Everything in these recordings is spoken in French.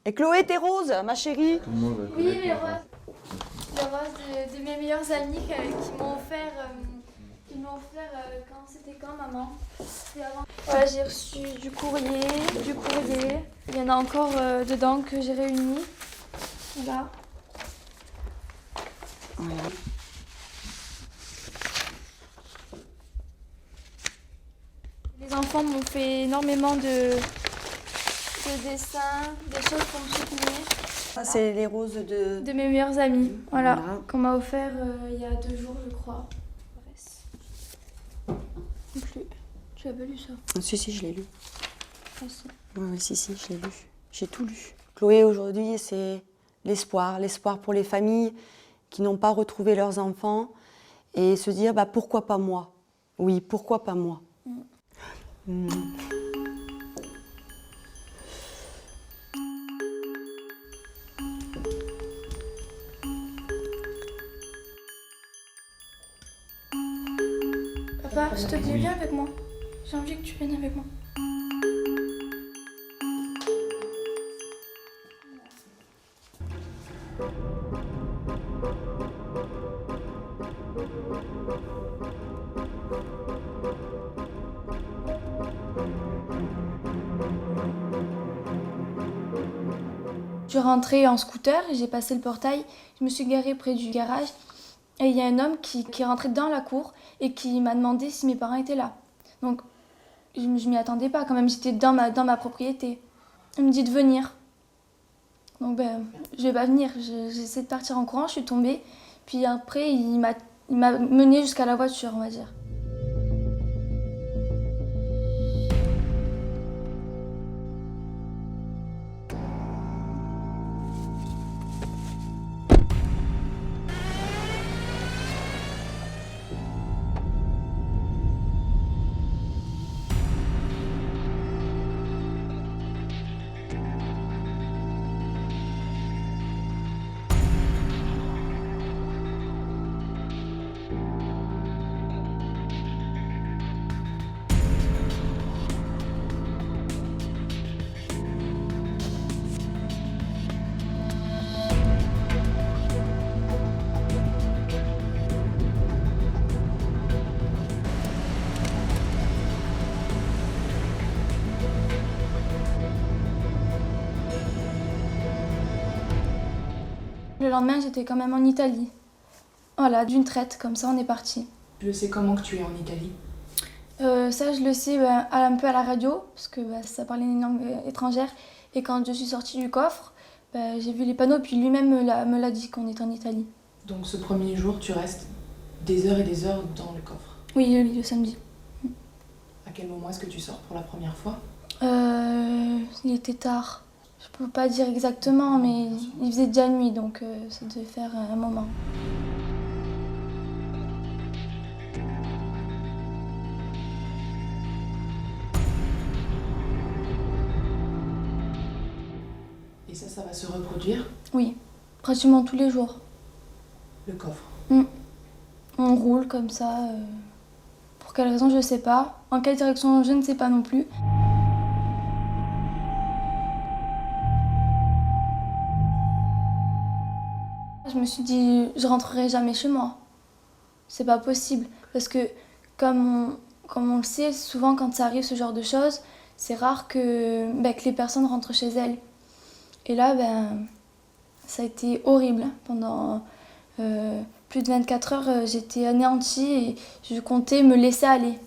Et Chloé, t'es rose, ma chérie. Tout le monde va Oui, connaître les mon roses. Les roses de mes meilleurs amis qui m'ont offert, c'était quand, maman? C'était avant. Voilà, j'ai reçu du courrier. Il y en a encore dedans que j'ai réuni. Voilà. Voilà. Les enfants m'ont fait énormément de dessins, des choses pour me soutenir. Ça, c'est les roses de... De mes meilleurs amis, voilà. Voilà. Qu'on m'a offert il y a 2 jours, je crois. Non plus. Tu as pas lu ça? Si, je l'ai lu. Ah, si. Oui, si, je l'ai lu. J'ai tout lu. Chloé, aujourd'hui, c'est l'espoir pour les familles qui n'ont pas retrouvé leurs enfants et se dire, bah, pourquoi pas moi? Oui, pourquoi pas moi? Papa, s'il te plaît, viens avec moi. J'ai envie que tu viennes avec moi. Je suis rentrée en scooter, j'ai passé le portail, je me suis garée près du garage et il y a un homme qui est rentré dans la cour et qui m'a demandé si mes parents étaient là. Donc je m'y attendais pas quand même, j'étais dans ma propriété. Il me dit de venir. Donc je vais pas venir, j'essaie de partir en courant, je suis tombée. Puis après il m'a menée jusqu'à la voiture, on va dire. Le lendemain, j'étais quand même en Italie. Voilà, d'une traite, comme ça, on est parti. Je sais comment que tu es en Italie. Ça, je le sais un peu à la radio, parce que ça parlait une langue étrangère. Et quand je suis sortie du coffre, j'ai vu les panneaux, puis lui-même me l'a dit qu'on était en Italie. Donc ce premier jour, tu restes des heures et des heures dans le coffre. Oui, le samedi. À quel moment est-ce que tu sors pour la première fois? Il était tard. Je peux pas dire exactement, mais il faisait déjà nuit, donc ça devait faire un moment. Et ça va se reproduire? Oui, pratiquement tous les jours. Le coffre. On roule comme ça. Pour quelle raison, je sais pas. En quelle direction, je ne sais pas non plus. Je me suis dit, je rentrerai jamais chez moi. C'est pas possible. Parce que, comme on le sait, souvent quand ça arrive, ce genre de choses, c'est rare que les personnes rentrent chez elles. Et là, ça a été horrible. Pendant plus de 24 heures, j'étais anéantie et je comptais me laisser aller.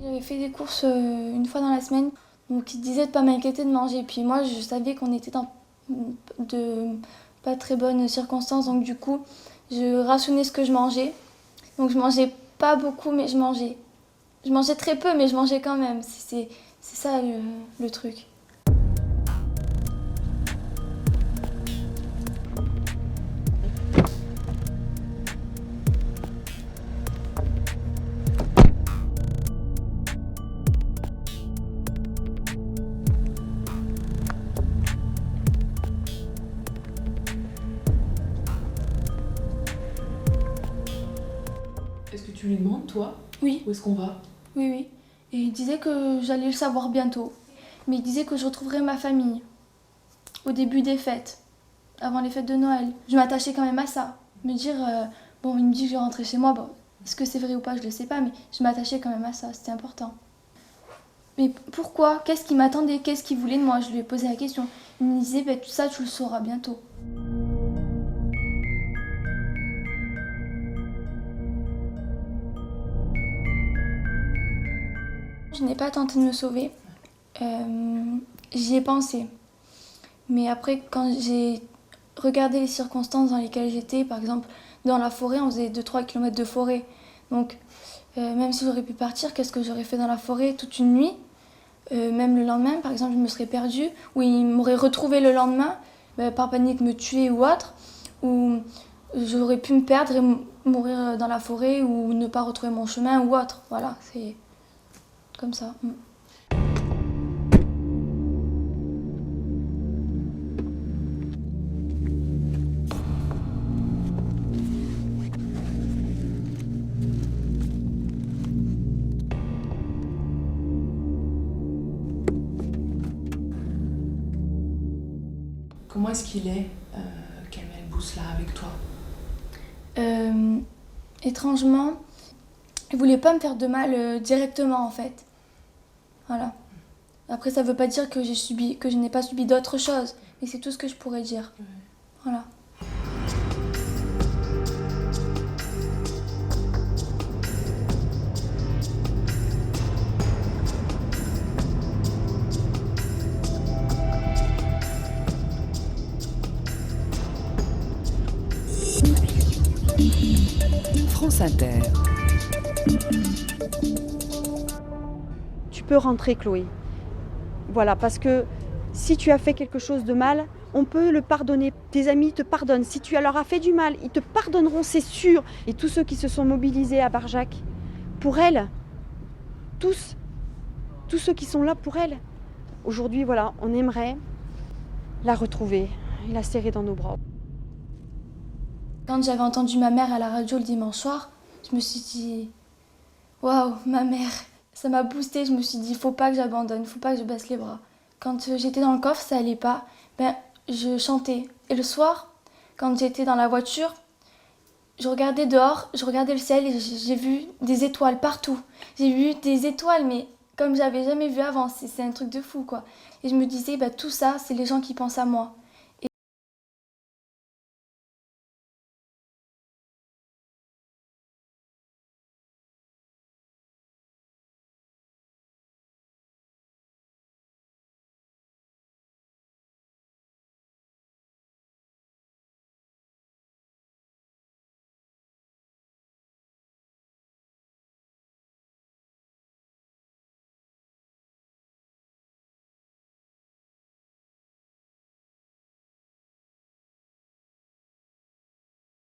J'avais fait des courses une fois dans la semaine, donc ils disaient de pas m'inquiéter de manger. Puis moi, je savais qu'on était dans de pas très bonnes circonstances, donc du coup, je rationnais ce que je mangeais. Donc je mangeais pas beaucoup, mais je mangeais. Je mangeais très peu, mais je mangeais quand même. C'est ça le truc. Est-ce que tu lui demandes, toi, Oui, où est-ce qu'on va? oui, oui. Et il disait que j'allais le savoir bientôt. Mais il disait que je retrouverais ma famille au début des fêtes, avant les fêtes de Noël. Je m'attachais quand même à ça. Me dire, bon, il me dit que je vais rentrer chez moi. Bon, est-ce que c'est vrai ou pas, je le sais pas, mais je m'attachais quand même à ça, c'était important. Mais pourquoi? Qu'est-ce qu'il m'attendait? Qu'est-ce qu'il voulait de moi? Je lui ai posé la question. Il me disait, tout ça, tu le sauras bientôt. Je n'ai pas tenté de me sauver. J'y ai pensé. Mais après, quand j'ai regardé les circonstances dans lesquelles j'étais, par exemple, dans la forêt, on faisait 2-3 km de forêt. Donc, même si j'aurais pu partir, qu'est-ce que j'aurais fait dans la forêt toute une nuit? Même le lendemain, par exemple, je me serais perdue, ou ils m'auraient retrouvé le lendemain, par panique me tuer ou autre, ou j'aurais pu me perdre et mourir dans la forêt, ou ne pas retrouver mon chemin ou autre. Voilà, c'est comme ça. Comment est-ce qu'il est, Kamel Bousselha, avec toi? Étrangement, il voulait pas me faire de mal directement en fait. Voilà. Après, ça veut pas dire que je n'ai pas subi d'autres choses, mais c'est tout ce que je pourrais dire. Ouais. Voilà. France Inter. Tu peux rentrer, Chloé. Voilà, parce que si tu as fait quelque chose de mal, on peut le pardonner. Tes amis te pardonnent. Si tu leur as fait du mal, ils te pardonneront, c'est sûr. Et tous ceux qui se sont mobilisés à Barjac, pour elle, tous ceux qui sont là pour elle, aujourd'hui, voilà, on aimerait la retrouver et la serrer dans nos bras. Quand j'avais entendu ma mère à la radio le dimanche soir, je me suis dit waouh, ma mère. Ça m'a boostée, je me suis dit faut pas que j'abandonne, faut pas que je baisse les bras. Quand j'étais dans le coffre, ça allait pas, je chantais. Et le soir, quand j'étais dans la voiture, je regardais dehors, je regardais le ciel et j'ai vu des étoiles partout. J'ai vu des étoiles, mais comme j'avais jamais vu avant, c'est un truc de fou quoi. Et je me disais tout ça, c'est les gens qui pensent à moi.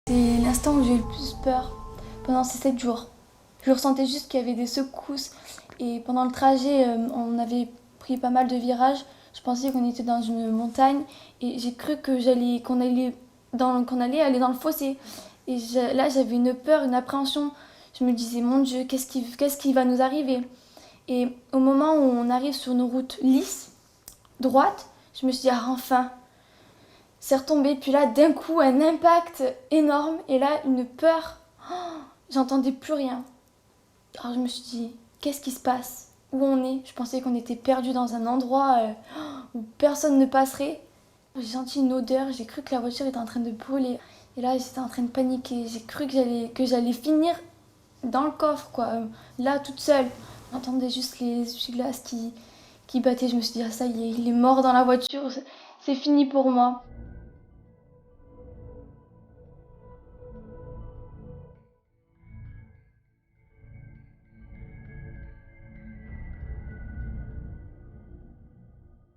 C'est l'instant où j'ai eu le plus peur pendant ces 7 jours. Je ressentais juste qu'il y avait des secousses et pendant le trajet, on avait pris pas mal de virages. Je pensais qu'on était dans une montagne et j'ai cru qu'on allait aller dans le fossé. Et là, j'avais une peur, une appréhension. Je me disais, mon Dieu, qu'est-ce qui va nous arriver? Et au moment où on arrive sur une route lisse, droite, je me suis dit, ah, enfin, c'est retombé. Puis là, d'un coup, un impact énorme et là, une peur. Oh, j'entendais plus rien. Alors je me suis dit, qu'est-ce qui se passe? Où on est? Je pensais qu'on était perdu dans un endroit où personne ne passerait. J'ai senti une odeur, j'ai cru que la voiture était en train de brûler. Et là, j'étais en train de paniquer. J'ai cru que j'allais finir dans le coffre, quoi. Là, toute seule. J'entendais juste les essuie-glaces qui battaient. Je me suis dit, ah, ça y est, il est mort dans la voiture, c'est fini pour moi.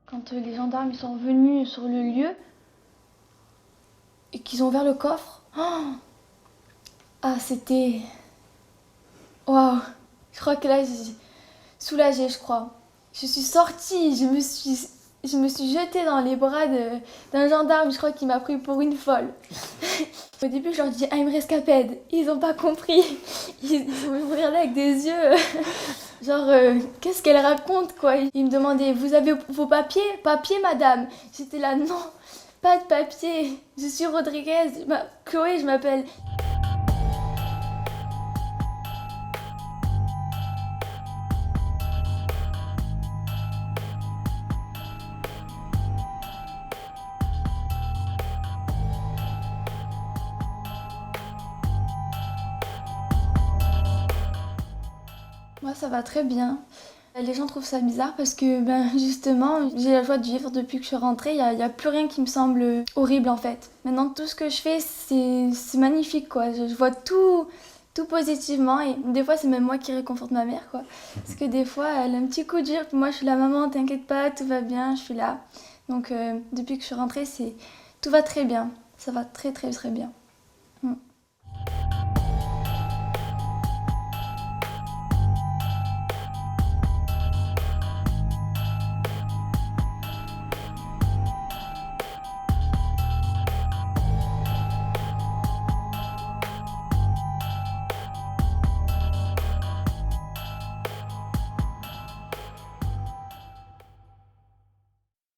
Quand les gendarmes ils sont venus sur le lieu et qu'ils ont ouvert le coffre, oh ah, c'était... Waouh! Je crois que là, j'ai soulagée, je crois. Je suis sortie, je me suis jetée dans les bras d'un gendarme, je crois qu'il m'a pris pour une folle. Au début, je leur dis I'm rescaped. Ils n'ont pas compris. Ils me regardaient avec des yeux. Genre, qu'est-ce qu'elle raconte, quoi? Ils me demandaient, vous avez vos papiers? Papiers, madame? J'étais là, non, pas de papier. Je suis Rodriguez. Chloé, je m'appelle. Moi, ça va très bien. Les gens trouvent ça bizarre parce que, justement, j'ai la joie de vivre depuis que je suis rentrée. Il y a plus rien qui me semble horrible, en fait. Maintenant, tout ce que je fais, c'est magnifique, quoi. Je vois tout positivement. Et des fois, c'est même moi qui réconforte ma mère, quoi. Parce que des fois, elle a un petit coup dur. Puis moi, je suis là, maman, t'inquiète pas, tout va bien, je suis là. Donc, depuis que je suis rentrée, tout va très bien. Ça va très, très, très bien.